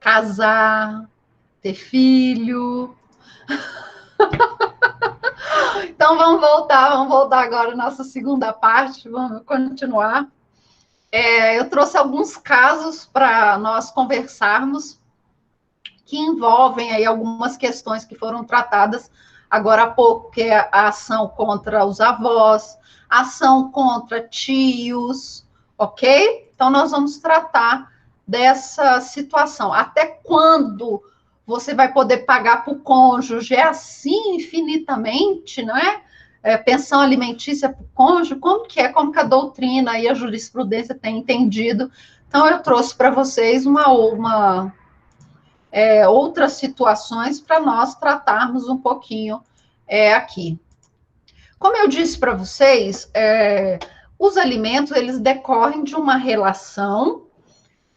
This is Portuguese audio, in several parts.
casar, ter filho. Então vamos voltar agora à nossa segunda parte, vamos continuar. Eu trouxe alguns casos para nós conversarmos que envolvem aí algumas questões que foram tratadas agora há pouco, que é a ação contra os avós, a ação contra tios, ok? Então nós vamos tratar dessa situação. Até quando você vai poder pagar para o cônjuge? É assim infinitamente, não é? Pensão alimentícia para o cônjuge, como que é? Como que a doutrina e a jurisprudência tem entendido? Então eu trouxe para vocês outras situações para nós tratarmos um pouquinho aqui. Como eu disse para vocês, os alimentos, eles decorrem de uma relação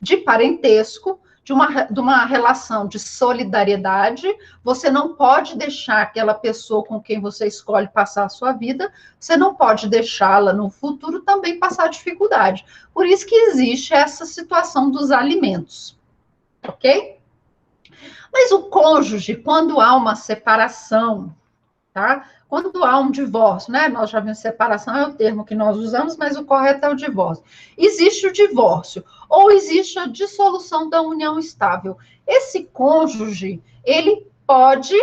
de parentesco, de uma relação de solidariedade. Você não pode deixar aquela pessoa com quem você escolhe passar a sua vida, você não pode deixá-la no futuro também passar dificuldade. Por isso que existe essa situação dos alimentos, ok? Mas o cônjuge, quando há uma separação, tá? Quando há um divórcio, né? Nós já vimos separação, é o termo que nós usamos, mas o correto é o divórcio. Existe o divórcio, ou existe a dissolução da união estável. Esse cônjuge, ele pode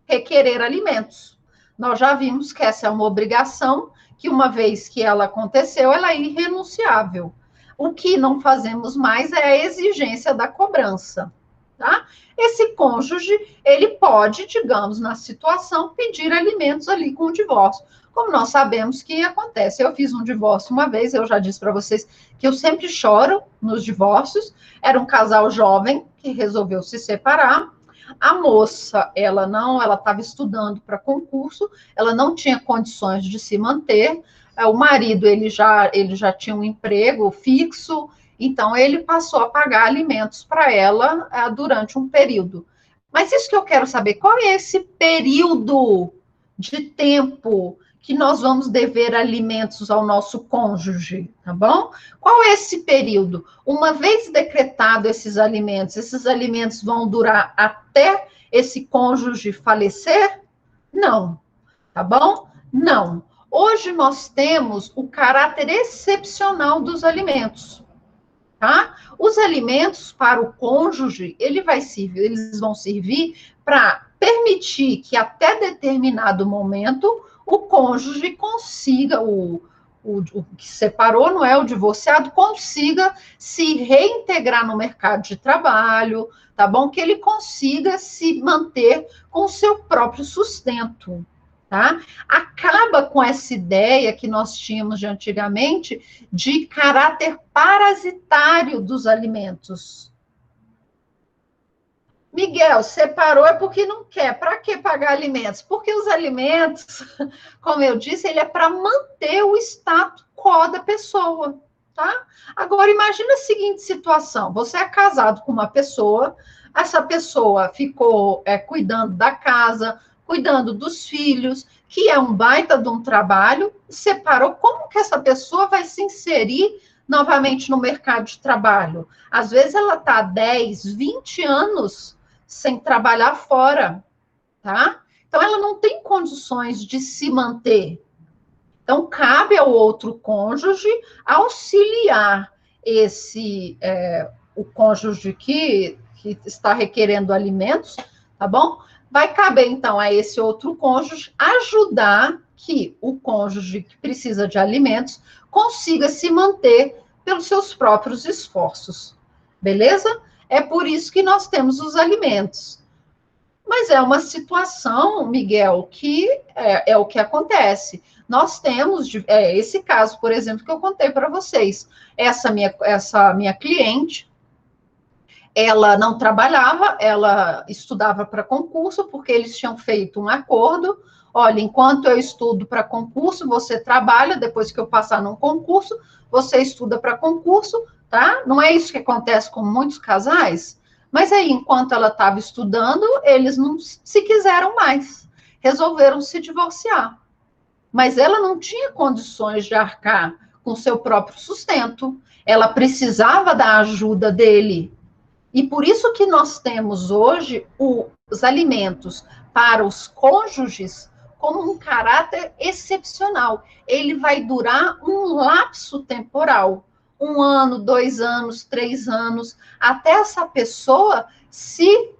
requerer alimentos. Nós já vimos que essa é uma obrigação, que uma vez que ela aconteceu, ela é irrenunciável. O que não fazemos mais é a exigência da cobrança. Tá? Esse cônjuge, ele pode, digamos, na situação, pedir alimentos ali com o divórcio. Como nós sabemos que acontece. Eu fiz um divórcio uma vez, eu já disse para vocês que eu sempre choro nos divórcios. Era um casal jovem que resolveu se separar. A moça, ela estava estudando para concurso, ela não tinha condições de se manter. O marido, ele já tinha um emprego fixo, então, ele passou a pagar alimentos para ela durante um período. Mas isso que eu quero saber, qual é esse período de tempo que nós vamos dever alimentos ao nosso cônjuge, tá bom? Qual é esse período? Uma vez decretado esses alimentos vão durar até esse cônjuge falecer? Não, tá bom? Não. Hoje nós temos o caráter excepcional dos alimentos. Tá? Os alimentos para o cônjuge, eles vão servir para permitir que até determinado momento o cônjuge consiga, o que separou, não é o divorciado, consiga se reintegrar no mercado de trabalho, tá bom? Que ele consiga se manter com o seu próprio sustento. Tá? Acaba com essa ideia que nós tínhamos de antigamente de caráter parasitário dos alimentos. Miguel, separou é porque não quer. Para que pagar alimentos? Porque os alimentos, como eu disse, ele é para manter o status quo da pessoa, tá? Agora, imagina a seguinte situação. Você é casado com uma pessoa, essa pessoa ficou cuidando da casa, cuidando dos filhos, que é um baita de um trabalho, separou. Como que essa pessoa vai se inserir novamente no mercado de trabalho? Às vezes ela está 10, 20 anos sem trabalhar fora, tá? Então ela não tem condições de se manter. Então cabe ao outro cônjuge auxiliar o cônjuge que está requerendo alimentos, tá bom? Vai caber, então, a esse outro cônjuge ajudar que o cônjuge que precisa de alimentos consiga se manter pelos seus próprios esforços. Beleza? É por isso que nós temos os alimentos. Mas é uma situação, Miguel, que é o que acontece. Nós temos esse caso, por exemplo, que eu contei para vocês. Essa minha cliente, ela não trabalhava, ela estudava para concurso, porque eles tinham feito um acordo. Olha, enquanto eu estudo para concurso, você trabalha, depois que eu passar num concurso, você estuda para concurso, tá? Não é isso que acontece com muitos casais? Mas aí, enquanto ela estava estudando, eles não se quiseram mais, resolveram se divorciar. Mas ela não tinha condições de arcar com seu próprio sustento, ela precisava da ajuda dele. E por isso que nós temos hoje os alimentos para os cônjuges como um caráter excepcional. Ele vai durar um lapso temporal, 1 ano, 2 anos, 3 anos, até essa pessoa se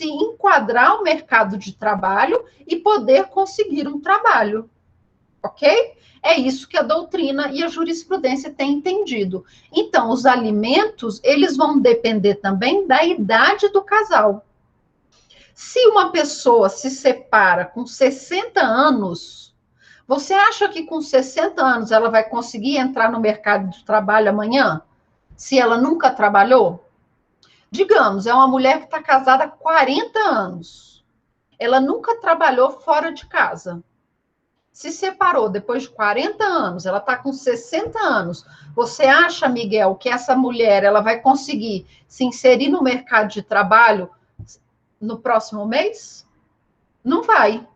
enquadrar ao mercado de trabalho e poder conseguir um trabalho, ok? É isso que a doutrina e a jurisprudência têm entendido. Então, os alimentos, eles vão depender também da idade do casal. Se uma pessoa se separa com 60 anos, você acha que com 60 anos ela vai conseguir entrar no mercado de trabalho amanhã? Se ela nunca trabalhou? Digamos, é uma mulher que está casada há 40 anos. Ela nunca trabalhou fora de casa. Se separou depois de 40 anos, ela está com 60 anos. Você acha, Miguel, que essa mulher ela vai conseguir se inserir no mercado de trabalho no próximo mês? Não vai.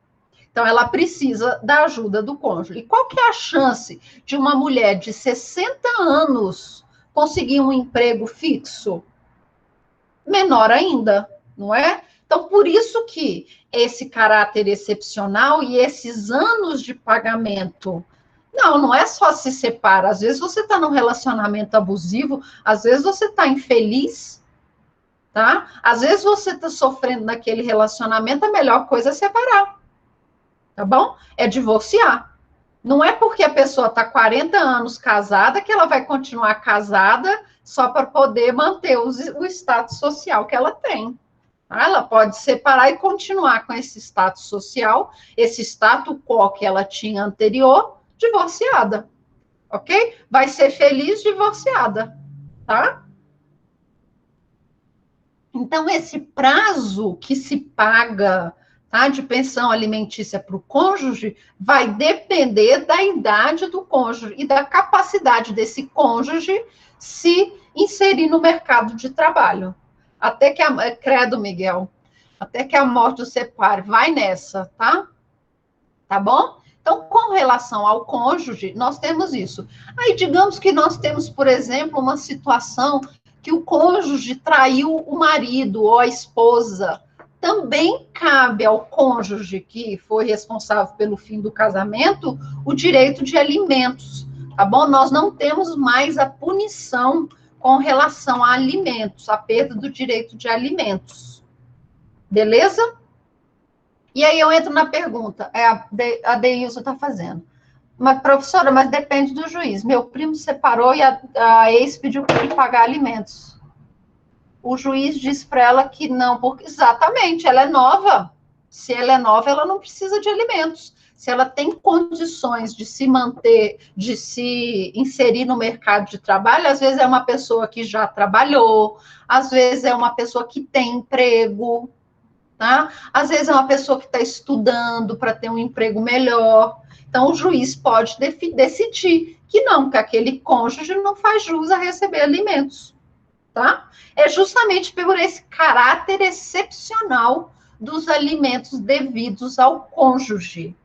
Então, ela precisa da ajuda do cônjuge. E qual que é a chance de uma mulher de 60 anos conseguir um emprego fixo? Menor ainda, não é? Então, por isso que esse caráter excepcional e esses anos de pagamento, não é só se separa. Às vezes você está num relacionamento abusivo, às vezes você está infeliz, tá? Às vezes você está sofrendo naquele relacionamento, a melhor coisa é separar, tá bom? É divorciar. Não é porque a pessoa está 40 anos casada que ela vai continuar casada só para poder manter o status social que ela tem. Ela pode separar e continuar com esse status social, esse status quo que ela tinha anterior, divorciada, ok? Vai ser feliz divorciada, tá? Então, esse prazo que se paga, tá, de pensão alimentícia para o cônjuge vai depender da idade do cônjuge e da capacidade desse cônjuge se inserir no mercado de trabalho. Até que credo, Miguel, até que a morte o separe, vai nessa, tá? Tá bom? Então, com relação ao cônjuge, nós temos isso. Aí, digamos que nós temos, por exemplo, uma situação que o cônjuge traiu o marido ou a esposa. Também cabe ao cônjuge que foi responsável pelo fim do casamento o direito de alimentos, tá bom? Nós não temos mais a punição com relação a alimentos, a perda do direito de alimentos. Beleza? E aí eu entro na pergunta, a Deilza está fazendo. Mas, professora, mas depende do juiz. Meu primo separou e a ex pediu para ele pagar alimentos. O juiz disse para ela que não, porque exatamente, ela é nova. Se ela é nova, ela não precisa de alimentos. Se ela tem condições de se manter, de se inserir no mercado de trabalho, às vezes é uma pessoa que já trabalhou, às vezes é uma pessoa que tem emprego, tá? Às vezes é uma pessoa que está estudando para ter um emprego melhor. Então, o juiz pode decidir que não, que aquele cônjuge não faz jus a receber alimentos, tá? É justamente por esse caráter excepcional dos alimentos devidos ao cônjuge.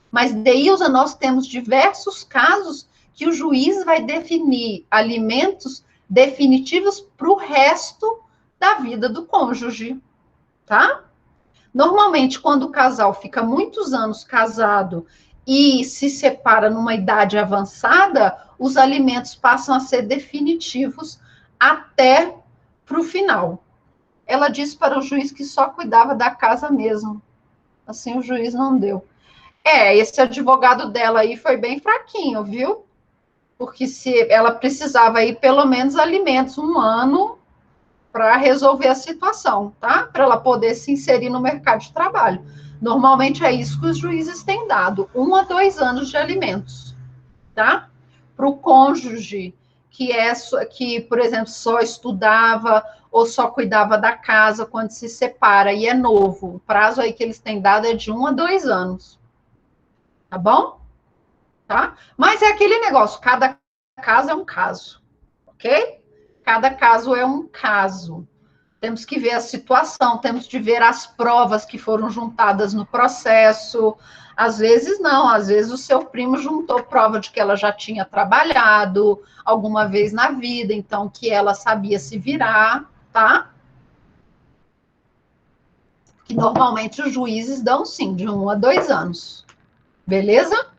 Mas, Deilza, nós temos diversos casos que o juiz vai definir alimentos definitivos para o resto da vida do cônjuge, tá? Normalmente, quando o casal fica muitos anos casado e se separa numa idade avançada, os alimentos passam a ser definitivos até para o final. Ela disse para o juiz que só cuidava da casa mesmo. Assim, o juiz não deu. Esse advogado dela aí foi bem fraquinho, viu? Porque se ela precisava aí pelo menos alimentos 1 ano para resolver a situação, tá? Para ela poder se inserir no mercado de trabalho. Normalmente é isso que os juízes têm dado, 1 a 2 anos de alimentos, tá? Para o cônjuge que, por exemplo, só estudava ou só cuidava da casa quando se separa e é novo. O prazo aí que eles têm dado é de 1 a 2 anos. Tá bom? Tá? Mas é aquele negócio, cada caso é um caso, ok? Cada caso é um caso. Temos que ver a situação, temos de ver as provas que foram juntadas no processo. Às vezes não, às vezes o seu primo juntou prova de que ela já tinha trabalhado alguma vez na vida, então que ela sabia se virar, tá? Que normalmente os juízes dão sim, de 1 a 2 anos. Beleza?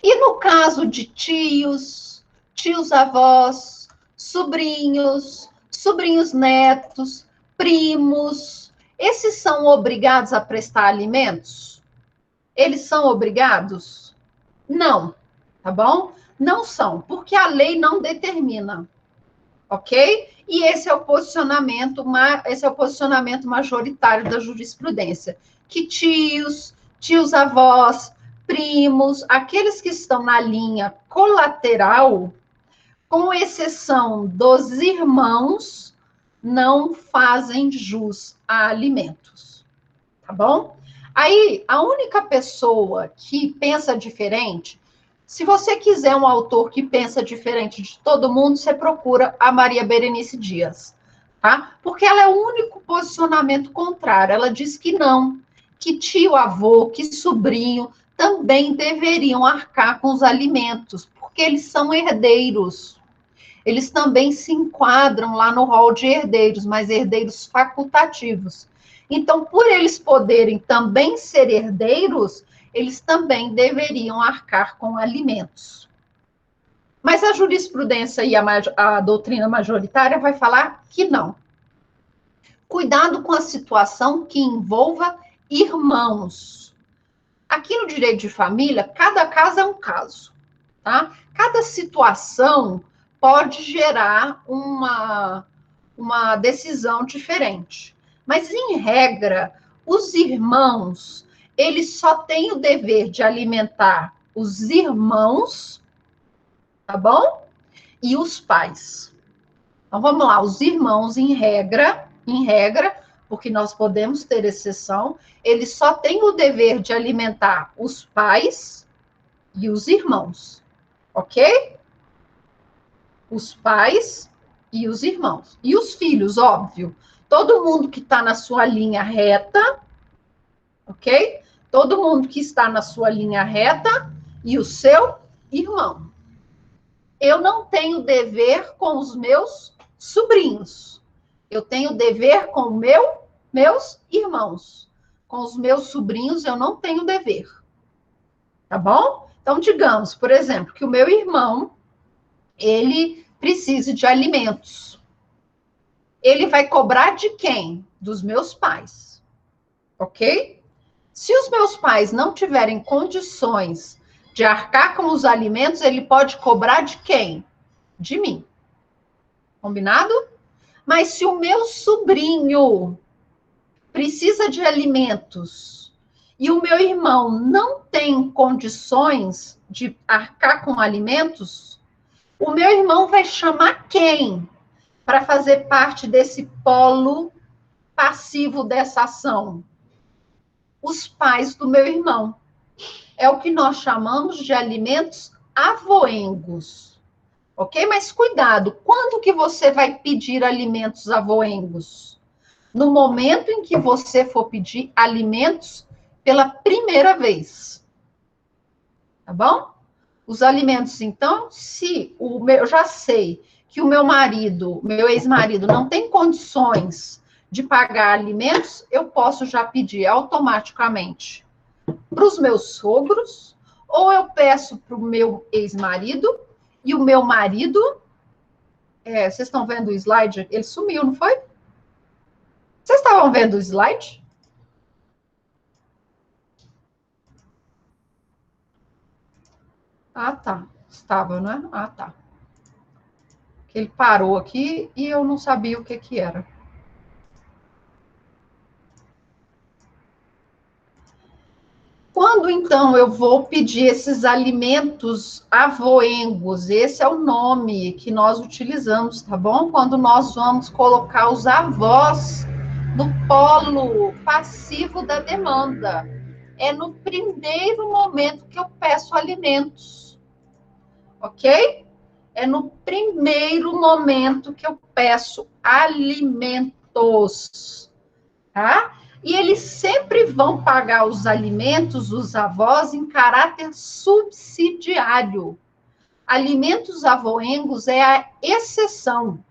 E no caso de tios, tios-avós, sobrinhos, sobrinhos netos, primos, esses são obrigados a prestar alimentos? Eles são obrigados? Não, tá bom? Não são, porque a lei não determina, ok? E esse é o posicionamento majoritário da jurisprudência, que tios, tios-avós, primos, aqueles que estão na linha colateral, com exceção dos irmãos, não fazem jus a alimentos, tá bom? Aí, a única pessoa que pensa diferente, se você quiser um autor que pensa diferente de todo mundo, você procura a Maria Berenice Dias, tá? Porque ela é o único posicionamento contrário. Ela diz que não, que tio, avô, que sobrinho também deveriam arcar com os alimentos, porque eles são herdeiros. Eles também se enquadram lá no rol de herdeiros, mas herdeiros facultativos. Então, por eles poderem também ser herdeiros, eles também deveriam arcar com alimentos. Mas a jurisprudência e a doutrina majoritária vai falar que não. Cuidado com a situação que envolva irmãos. Aqui no direito de família, cada caso é um caso, tá? Cada situação pode gerar uma decisão diferente. Mas, em regra, os irmãos, eles só têm o dever de alimentar os irmãos, tá bom? E os pais. Então, vamos lá, os irmãos, em regra, porque nós podemos ter exceção, eles só têm o dever de alimentar os pais e os irmãos, ok? Os pais e os irmãos. E os filhos, óbvio. Todo mundo que está na sua linha reta, ok? Todo mundo que está na sua linha reta e o seu irmão. Eu não tenho dever com os meus sobrinhos. Eu tenho dever com meus irmãos. Com os meus sobrinhos, eu não tenho dever. Tá bom? Então, digamos, por exemplo, que o meu irmão, ele precisa de alimentos. Ele vai cobrar de quem? Dos meus pais. Ok? Se os meus pais não tiverem condições de arcar com os alimentos, ele pode cobrar de quem? De mim. Combinado? Mas se o meu sobrinho precisa de alimentos e o meu irmão não tem condições de arcar com alimentos, o meu irmão vai chamar quem para fazer parte desse polo passivo dessa ação? Os pais do meu irmão. É o que nós chamamos de alimentos avoengos. Ok? Mas cuidado, quando que você vai pedir alimentos avoengos? No momento em que você for pedir alimentos pela primeira vez. Tá bom? Os alimentos, então, se eu já sei que o meu marido, meu ex-marido, não tem condições de pagar alimentos, eu posso já pedir automaticamente para os meus sogros, ou eu peço para o meu ex-marido, e o meu marido, vocês estão vendo o slide? Ele sumiu, não foi? Vocês estavam vendo o slide? Ah, tá. Estava, né? Ah, tá. Ele parou aqui e eu não sabia o que que era. Quando, então, eu vou pedir esses alimentos avoengos? Esse é o nome que nós utilizamos, tá bom? Quando nós vamos colocar os avós no polo passivo da demanda. É no primeiro momento que eu peço alimentos. Ok? é no primeiro momento que eu peço alimentos, tá? E eles sempre vão pagar os alimentos, os avós, em caráter subsidiário. Alimentos avoengos é a exceção,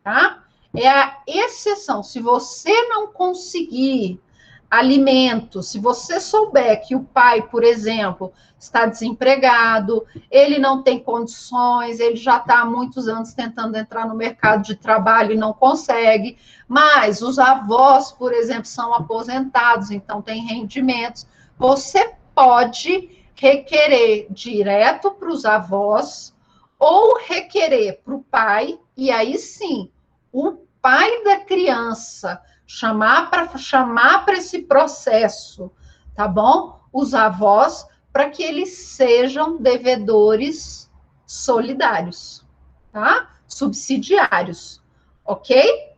tá? É a exceção. Se você não conseguir alimento, se você souber que o pai, por exemplo, está desempregado, ele não tem condições, ele já está há muitos anos tentando entrar no mercado de trabalho e não consegue, mas os avós, por exemplo, são aposentados, então tem rendimentos, você pode requerer direto para os avós ou requerer para o pai, e aí sim, o pai da criança chamar para esse processo, tá bom? Os avós, para que eles sejam devedores solidários, tá? Subsidiários, ok?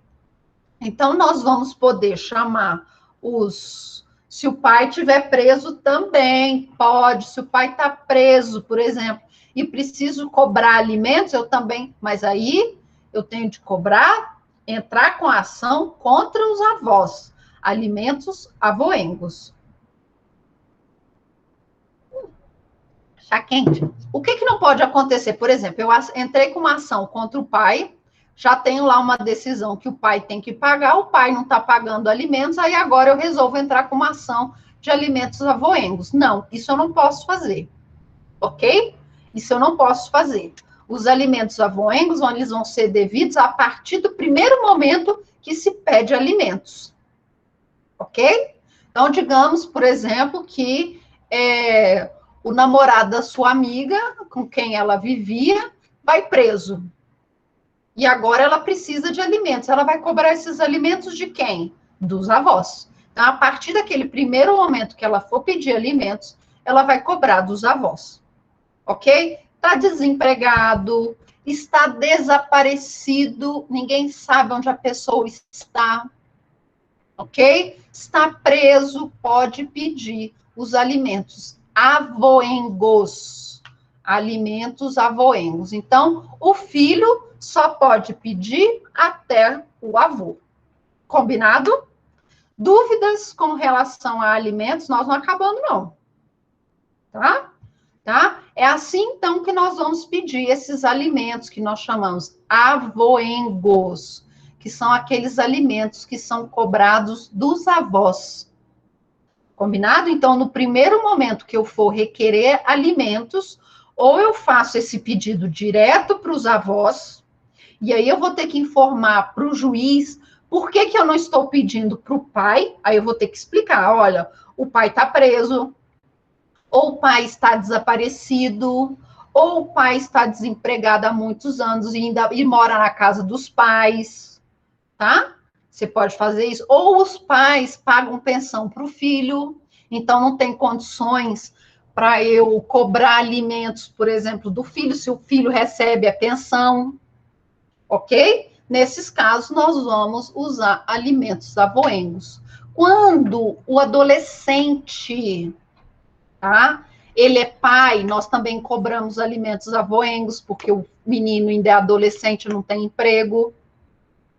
Então, nós vamos poder chamar os... Se o pai estiver preso também, pode. Se o pai está preso, por exemplo, e preciso cobrar alimentos, eu também... Mas aí, eu tenho de cobrar, entrar com a ação contra os avós. Alimentos avoengos. Chá quente. O que não pode acontecer? Por exemplo, eu entrei com uma ação contra o pai, já tenho lá uma decisão que o pai tem que pagar, o pai não está pagando alimentos, aí agora eu resolvo entrar com uma ação de alimentos avoengos. Não, isso eu não posso fazer, ok? Isso eu não posso fazer. Os alimentos avoengos, eles vão ser devidos a partir do primeiro momento que se pede alimentos, ok? Então, digamos, por exemplo, que o namorado da sua amiga, com quem ela vivia, vai preso. E agora ela precisa de alimentos. Ela vai cobrar esses alimentos de quem? Dos avós. Então, a partir daquele primeiro momento que ela for pedir alimentos, ela vai cobrar dos avós. Ok? Está desempregado, está desaparecido, ninguém sabe onde a pessoa está. Ok? Está preso, pode pedir os alimentos avoengos. Alimentos avoengos. Então, o filho só pode pedir até o avô. Combinado? Dúvidas com relação a alimentos, nós não acabamos, não. Tá? É assim, então, que nós vamos pedir esses alimentos que nós chamamos avoengos, que são aqueles alimentos que são cobrados dos avós. Combinado? Então, no primeiro momento que eu for requerer alimentos, ou eu faço esse pedido direto para os avós, e aí eu vou ter que informar para o juiz por que eu não estou pedindo para o pai, aí eu vou ter que explicar, olha, o pai está preso, ou o pai está desaparecido, ou o pai está desempregado há muitos anos e mora na casa dos pais, tá? Você pode fazer isso. Ou os pais pagam pensão para o filho, então não tem condições para eu cobrar alimentos, por exemplo, do filho, se o filho recebe a pensão, ok? Nesses casos, nós vamos usar alimentos avoengos. Quando o adolescente, tá? Ele é pai, nós também cobramos alimentos avoengos, porque o menino ainda é adolescente, não tem emprego,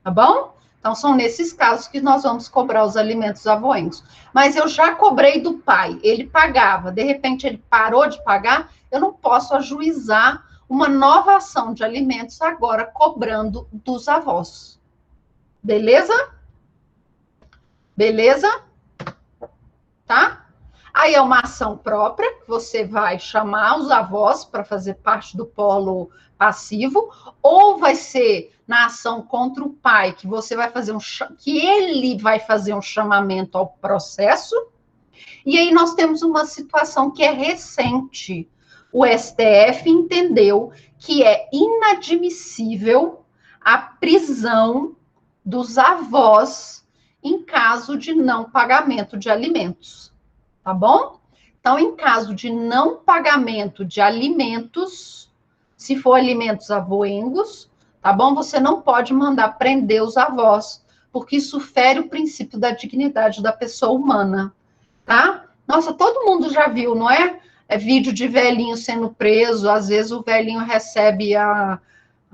tá bom? Então, são nesses casos que nós vamos cobrar os alimentos avoengos. Mas eu já cobrei do pai, ele pagava, de repente ele parou de pagar, eu não posso ajuizar uma nova ação de alimentos agora cobrando dos avós. Beleza? Beleza? Tá? Aí é uma ação própria, você vai chamar os avós para fazer parte do polo passivo, ou vai ser na ação contra o pai, que você vai fazer que ele vai fazer um chamamento ao processo. E aí nós temos uma situação que é recente. O STF entendeu que é inadmissível a prisão dos avós em caso de não pagamento de alimentos. Tá bom? Então, em caso de não pagamento de alimentos, se for alimentos avoengos, tá bom? Você não pode mandar prender os avós, porque isso fere o princípio da dignidade da pessoa humana, tá? Nossa, todo mundo já viu, não é? vídeo de velhinho sendo preso, às vezes o velhinho recebe a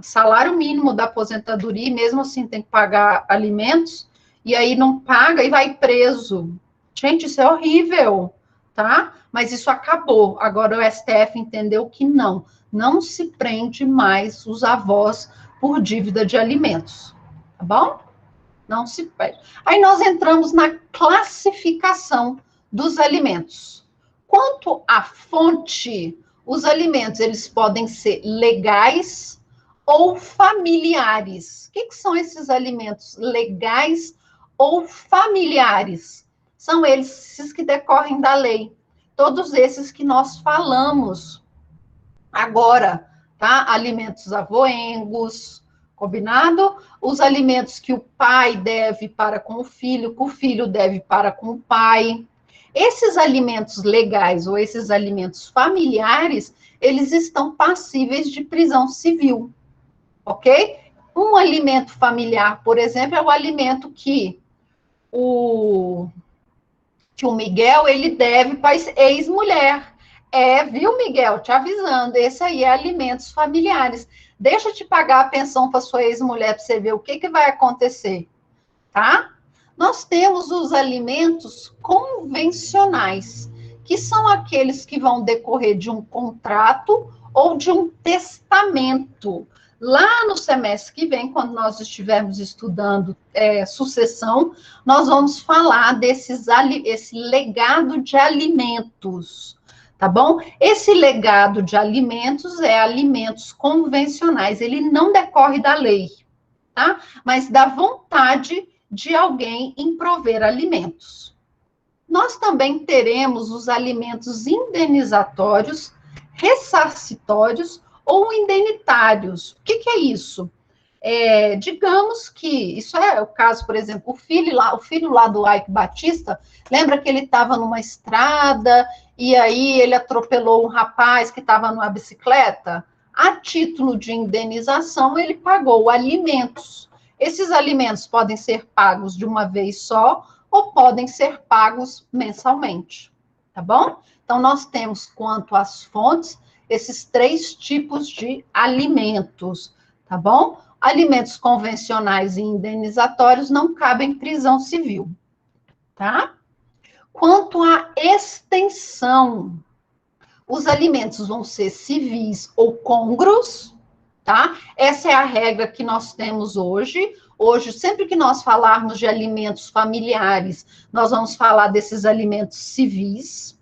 salário mínimo da aposentadoria, e mesmo assim tem que pagar alimentos, e aí não paga e vai preso. Gente, isso é horrível, tá? Mas isso acabou. Agora o STF entendeu que não se prende mais os avós por dívida de alimentos, tá bom? Não se prende. Aí nós entramos na classificação dos alimentos. Quanto à fonte, os alimentos, eles podem ser legais ou familiares. O que são esses alimentos legais ou familiares? São esses que decorrem da lei. Todos esses que nós falamos agora, tá? Alimentos avoengos, combinado? Os alimentos que o pai deve para com o filho, que o filho deve para com o pai. Esses alimentos legais ou esses alimentos familiares, eles estão passíveis de prisão civil, ok? Um alimento familiar, por exemplo, é o alimento que o Miguel, ele deve para a ex-mulher. Viu, Miguel? Te avisando, esse aí é alimentos familiares. Deixa eu te pagar a pensão para sua ex-mulher para você ver o que vai acontecer, tá? Nós temos os alimentos convencionais, que são aqueles que vão decorrer de um contrato ou de um testamento. Lá no semestre que vem, quando nós estivermos estudando sucessão, nós vamos falar esse legado de alimentos, tá bom? Esse legado de alimentos é alimentos convencionais, ele não decorre da lei, tá? Mas da vontade de alguém em prover alimentos. Nós também teremos os alimentos indenizatórios, ressarcitórios ou indenitários. O que é isso? Digamos que, isso é o caso, por exemplo, o filho lá do Ike Batista, lembra que ele estava numa estrada e aí ele atropelou um rapaz que estava numa bicicleta? A título de indenização, ele pagou alimentos. Esses alimentos podem ser pagos de uma vez só ou podem ser pagos mensalmente, tá bom? Então, nós temos, quanto às fontes, esses 3 tipos de alimentos, tá bom? Alimentos convencionais e indenizatórios não cabem prisão civil, tá? Quanto à extensão, os alimentos vão ser civis ou côngruos, tá? Essa é a regra que nós temos hoje. Hoje, sempre que nós falarmos de alimentos familiares, nós vamos falar desses alimentos civis,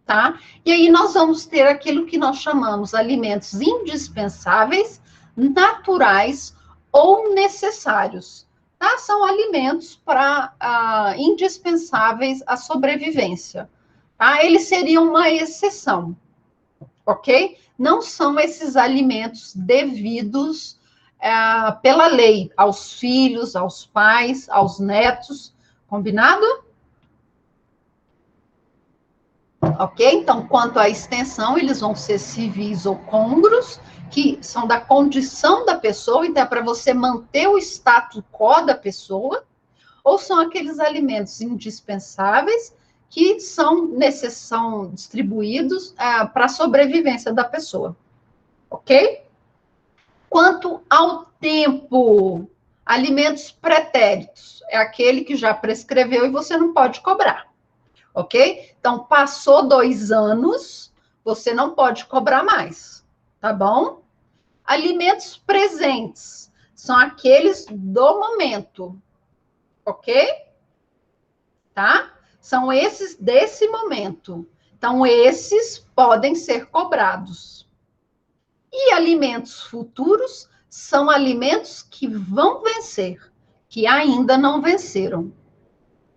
tá? E aí nós vamos ter aquilo que nós chamamos alimentos indispensáveis, naturais ou necessários, tá? São alimentos indispensáveis à sobrevivência, tá? Eles seriam uma exceção, ok? Não são esses alimentos devidos pela lei aos filhos, aos pais, aos netos, combinado? Ok? Então, quanto à extensão, eles vão ser civis ou côngruos, que são da condição da pessoa, então é para você manter o status quo da pessoa, ou são aqueles alimentos indispensáveis que são distribuídos para a sobrevivência da pessoa. Ok? Quanto ao tempo, alimentos pretéritos, é aquele que já prescreveu e você não pode cobrar. Ok? Então, passou 2 anos, você não pode cobrar mais, tá bom? Alimentos presentes são aqueles do momento, ok? Tá? São esses desse momento. Então, esses podem ser cobrados. E alimentos futuros são alimentos que vão vencer, que ainda não venceram.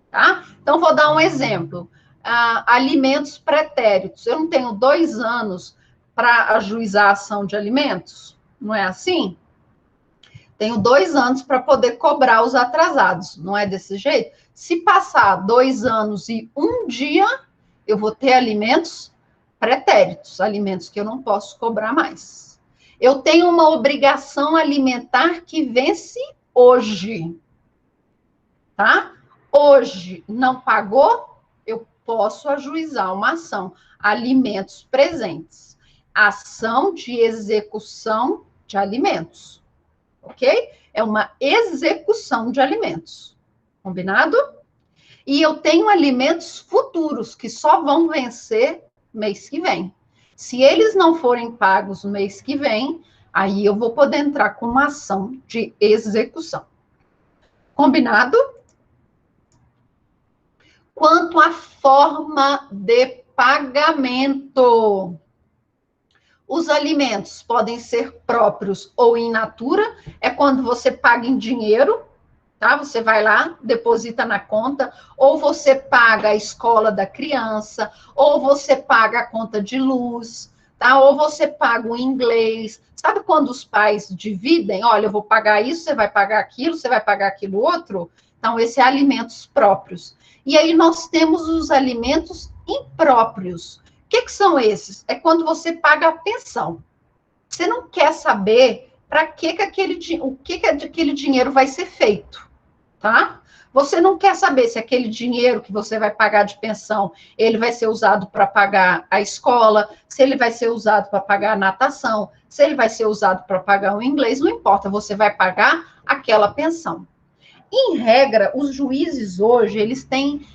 Tá? Então, vou dar um exemplo. Alimentos pretéritos. Eu não tenho 2 anos para ajuizar a ação de alimentos? Não é assim? Tenho 2 anos para poder cobrar os atrasados. Não é desse jeito? Se passar 2 anos e 1 dia, eu vou ter alimentos pretéritos, alimentos que eu não posso cobrar mais. Eu tenho uma obrigação alimentar que vence hoje. Tá? Hoje não pagou, eu posso ajuizar uma ação. Alimentos presentes. Ação de execução de alimentos. Ok? É uma execução de alimentos. Combinado? E eu tenho alimentos futuros que só vão vencer mês que vem. Se eles não forem pagos no mês que vem, aí eu vou poder entrar com uma ação de execução. Combinado? Quanto à forma de pagamento, os alimentos podem ser próprios ou in natura, é quando você paga em dinheiro, tá? Você vai lá, deposita na conta, ou você paga a escola da criança, ou você paga a conta de luz, tá? Ou você paga o inglês. Sabe quando os pais dividem? Olha, eu vou pagar isso, você vai pagar aquilo, você vai pagar aquilo outro? Então, esse é alimentos próprios. E aí nós temos os alimentos impróprios. O que são esses? É quando você paga a pensão. Você não quer saber para que aquele dinheiro vai ser feito, tá? Você não quer saber se aquele dinheiro que você vai pagar de pensão, ele vai ser usado para pagar a escola, se ele vai ser usado para pagar a natação, se ele vai ser usado para pagar o inglês, não importa, você vai pagar aquela pensão. Em regra, os juízes hoje, eles têm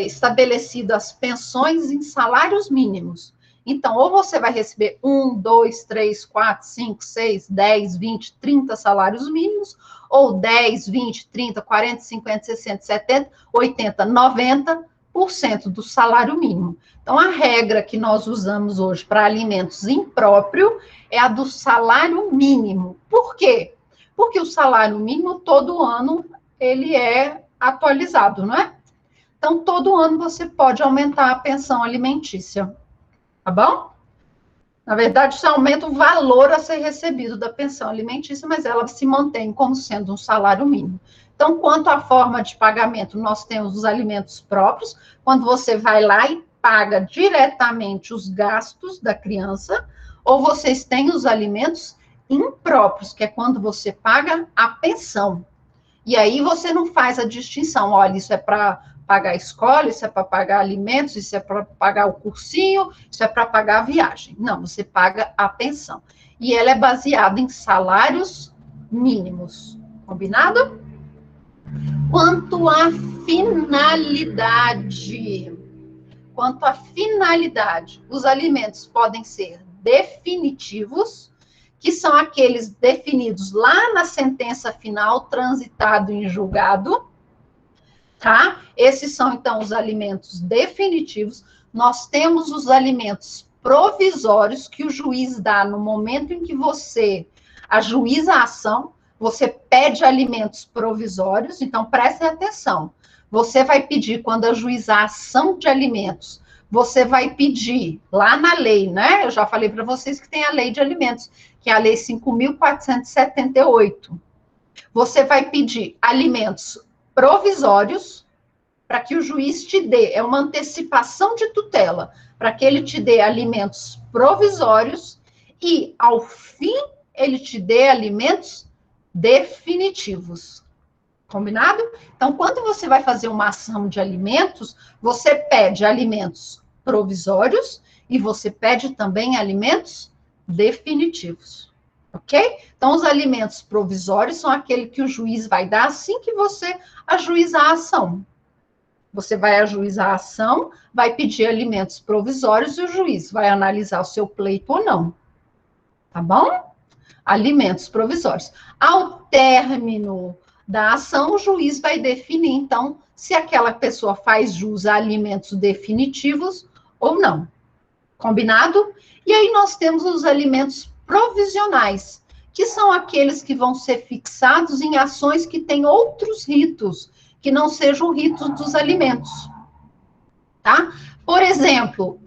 estabelecido as pensões em salários mínimos. Então, ou você vai receber 1, 2, 3, 4, 5, 6, 10, 20, 30 salários mínimos, ou 10, 20, 30, 40, 50, 60, 70, 80, 90% do salário mínimo. Então, a regra que nós usamos hoje para alimentos impróprio é a do salário mínimo. Por quê? Porque o salário mínimo, todo ano, ele é atualizado, não é? Então, todo ano você pode aumentar a pensão alimentícia. Tá bom? Na verdade, isso aumenta o valor a ser recebido da pensão alimentícia, mas ela se mantém como sendo um salário mínimo. Então, quanto à forma de pagamento, nós temos os alimentos próprios, quando você vai lá e paga diretamente os gastos da criança, ou vocês têm os alimentos impróprios, que é quando você paga a pensão. E aí você não faz a distinção, olha, isso é para pagar a escola, isso é para pagar alimentos, isso é para pagar o cursinho, isso é para pagar a viagem. Não, você paga a pensão. E ela é baseada em salários mínimos. Combinado? Quanto à finalidade, os alimentos podem ser definitivos, que são aqueles definidos lá na sentença final, transitado em julgado, tá? Esses são, então, os alimentos definitivos. Nós temos os alimentos provisórios que o juiz dá no momento em que você ajuiza a ação, você pede alimentos provisórios, então prestem atenção. Você vai pedir, quando ajuizar a ação de alimentos, você vai pedir lá na lei, né? Eu já falei para vocês que tem a lei de alimentos, que é a lei 5.478. Você vai pedir alimentos provisórios para que o juiz te dê, é uma antecipação de tutela, para que ele te dê alimentos provisórios e, ao fim, ele te dê alimentos definitivos. Combinado? Então, quando você vai fazer uma ação de alimentos, você pede alimentos provisórios e você pede também alimentos definitivos. Ok? Então, os alimentos provisórios são aquele que o juiz vai dar assim que você ajuizar a ação. Você vai ajuizar a ação, vai pedir alimentos provisórios e o juiz vai analisar o seu pleito ou não. Tá bom? Alimentos provisórios. Ao término da ação, o juiz vai definir, então, se aquela pessoa faz jus a alimentos definitivos ou não. Combinado? E aí nós temos os alimentos provisionais, que são aqueles que vão ser fixados em ações que têm outros ritos, que não sejam ritos dos alimentos. Tá? Por exemplo,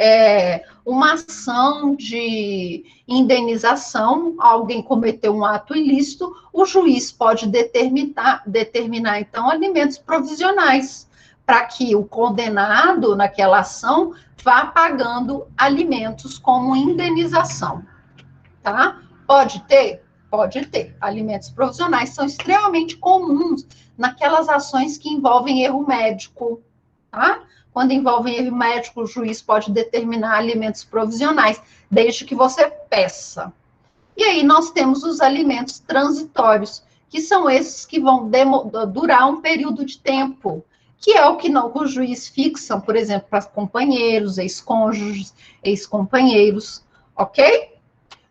uma ação de indenização, alguém cometeu um ato ilícito, o juiz pode determinar então, alimentos provisionais, para que o condenado naquela ação vá pagando alimentos como indenização. Tá? Pode ter? Pode ter. Alimentos provisionais são extremamente comuns naquelas ações que envolvem erro médico, tá? Quando envolve erro médico, o juiz pode determinar alimentos provisionais, desde que você peça. E aí nós temos os alimentos transitórios, que são esses que vão durar um período de tempo, que é o que o juiz fixa, por exemplo, para companheiros, ex-cônjuges, ex-companheiros, ok?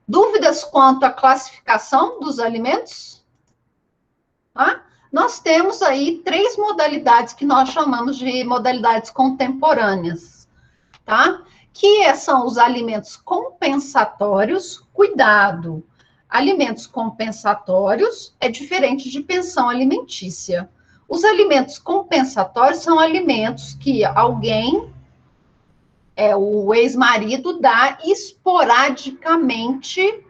Dúvidas quanto à classificação dos alimentos? Tá? Nós temos aí 3 modalidades que nós chamamos de modalidades contemporâneas, tá? Que são os alimentos compensatórios. Cuidado, alimentos compensatórios é diferente de pensão alimentícia. Os alimentos compensatórios são alimentos que alguém, o ex-marido, dá esporadicamente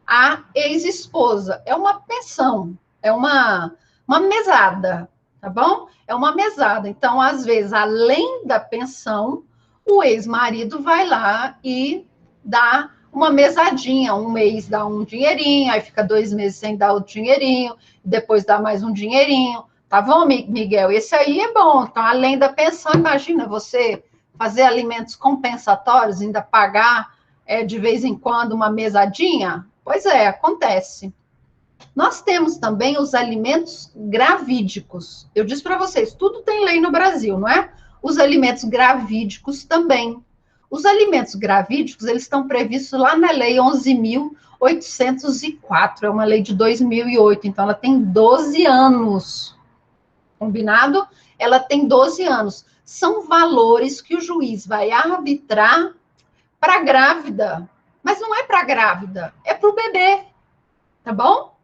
à ex-esposa. É uma pensão, é uma mesada, tá bom? É uma mesada. Então, às vezes, além da pensão, o ex-marido vai lá e dá uma mesadinha. Um mês dá um dinheirinho, aí fica 2 meses sem dar o dinheirinho, depois dá mais um dinheirinho. Tá bom, Miguel? Esse aí é bom. Então, além da pensão, imagina você fazer alimentos compensatórios, ainda pagar de vez em quando uma mesadinha? Pois é, acontece. Nós temos também os alimentos gravídicos. Eu disse para vocês, tudo tem lei no Brasil, não é? Os alimentos gravídicos também. Os alimentos gravídicos, eles estão previstos lá na Lei 11.804, é uma lei de 2008, então ela tem 12 anos. Combinado? Ela tem 12 anos. São valores que o juiz vai arbitrar para a grávida. Mas não é para a grávida, é para o bebê. Tá bom?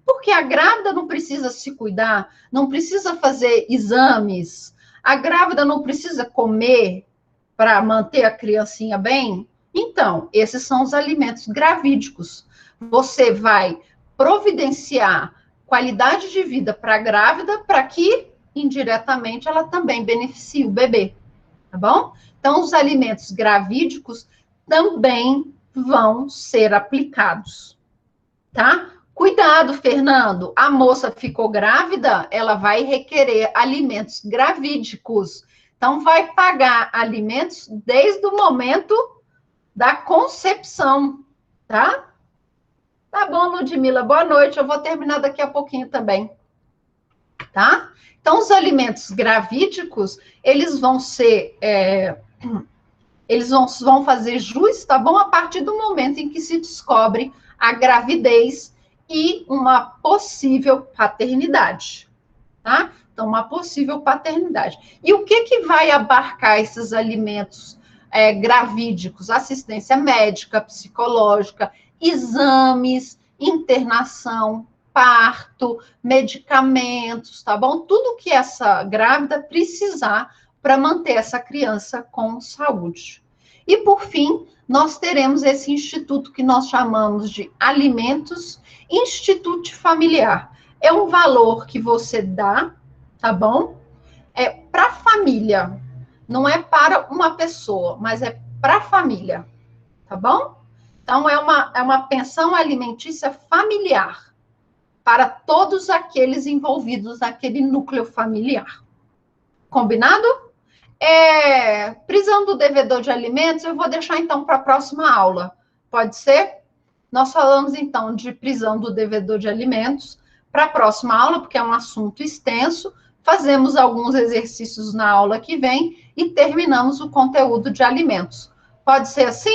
Porque a grávida não precisa se cuidar, não precisa fazer exames, a grávida não precisa comer para manter a criancinha bem. Então, esses são os alimentos gravídicos. Você vai providenciar qualidade de vida para a grávida, para que, indiretamente, ela também beneficie o bebê. Tá bom? Então, os alimentos gravídicos também vão ser aplicados. Tá? Cuidado, Fernando. A moça ficou grávida, ela vai requerer alimentos gravídicos. Então, vai pagar alimentos desde o momento da concepção, tá? Tá bom, Ludmila. Boa noite. Eu vou terminar daqui a pouquinho também, tá? Então, os alimentos gravídicos, eles vão ser... eles vão fazer jus, tá bom? A partir do momento em que se descobre a gravidez e uma possível paternidade, tá? Então, uma possível paternidade. E o que vai abarcar esses alimentos gravídicos? Assistência médica, psicológica, exames, internação, parto, medicamentos, tá bom? Tudo que essa grávida precisar para manter essa criança com saúde. E, por fim, nós teremos esse instituto que nós chamamos de alimentos instituto familiar. É um valor que você dá, tá bom? É para a família, não é para uma pessoa, mas é para a família, tá bom? Então, é uma pensão alimentícia familiar para todos aqueles envolvidos naquele núcleo familiar. Combinado? Prisão do devedor de alimentos, eu vou deixar, então, para a próxima aula. Pode ser? Nós falamos, então, de prisão do devedor de alimentos para a próxima aula, porque é um assunto extenso. Fazemos alguns exercícios na aula que vem e terminamos o conteúdo de alimentos. Pode ser assim?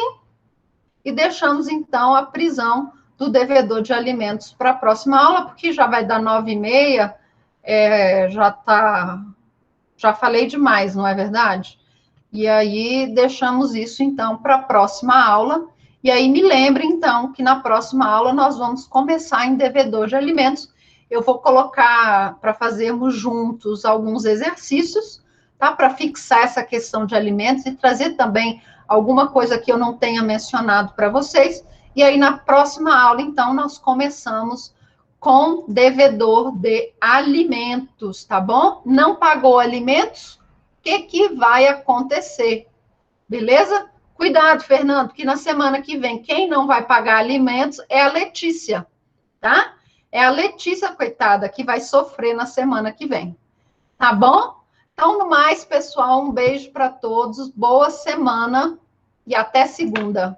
E deixamos, então, a prisão do devedor de alimentos para a próxima aula, porque já vai dar 9h30, já falei demais, não é verdade? E aí, deixamos isso, então, para a próxima aula. E aí, me lembre, então, que na próxima aula nós vamos começar em devedor de alimentos. Eu vou colocar para fazermos juntos alguns exercícios, tá? Para fixar essa questão de alimentos e trazer também alguma coisa que eu não tenha mencionado para vocês. E aí, na próxima aula, então, nós começamos com devedor de alimentos, tá bom? Não pagou alimentos? O que vai acontecer? Beleza? Cuidado, Fernando, que na semana que vem, quem não vai pagar alimentos é a Letícia, tá? É a Letícia, coitada, que vai sofrer na semana que vem. Tá bom? Então, no mais, pessoal, um beijo para todos, boa semana e até segunda.